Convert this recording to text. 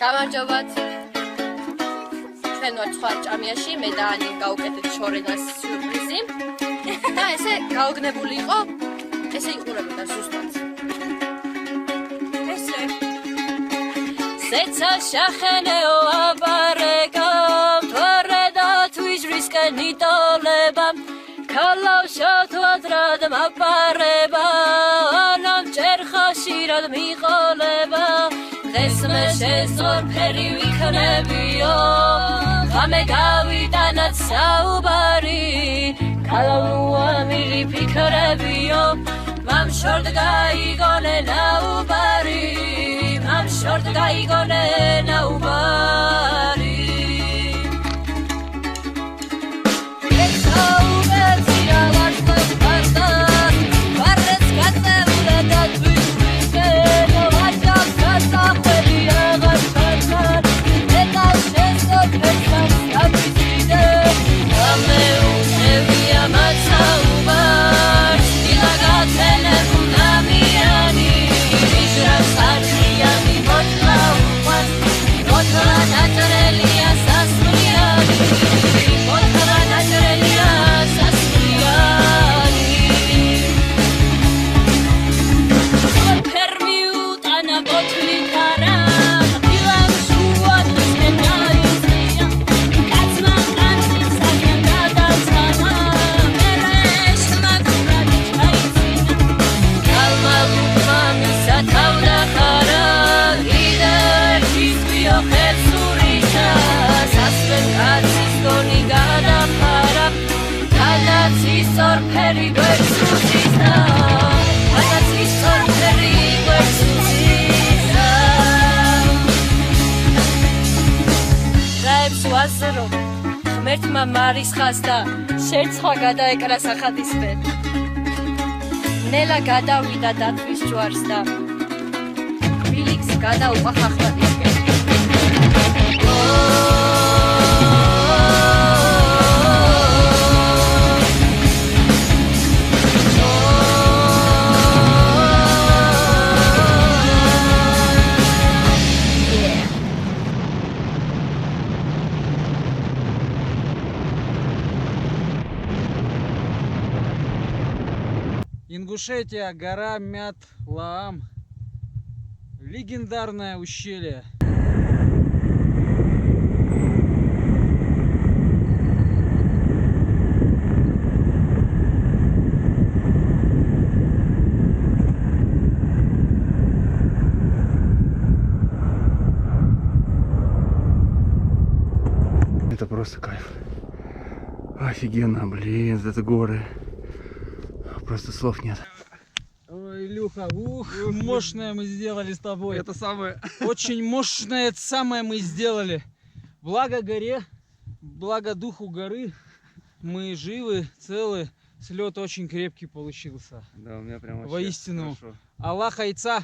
გამარჯობათ. ჩვენ ვართ სხვა ჭამიაში, მე და ანი გავუკეთეთ შორენას სიურპრიზი. და ესე გაოგნებული იყო, ესე იყურებოდა ზუსტად. ესე. სეცა შახენეო აბარეგამ, თორე და თვიჟრისკენ იტოლებამ, ქალავშოთ ვადრად მაპარება, ანამ ჭერხაშირად მიყოლება. დღეს მე შესწორფერი ვიქნებიო, ღამე გავიტანათ საუბარი, ქალავუა მილი ფიქრებიო, მამშორდ გაიგონე ნაუბარი, მამშორდ გაიგონე ნაუბარი. ღმერთმა მარისხას და შერცხვა გადაეკრა სახათისფერ. ნელა გადავიდა დათვის ჯვარს და ბილიქს გადაუყვა ხახტადისკენ. Ингушетия, гора Мят-Лаам, легендарное ущелье. Это просто кайф. Офигенно, блин, это горы. Просто слов нет. Ой, Илюха, мощное мы сделали с тобой. Это самое. Очень мощное, это самое мы сделали. Благо горе, благо духу горы. Мы живы, целы. Слет очень крепкий получился. Да, у меня прям вообще воистину. хорошо. Аллах айца.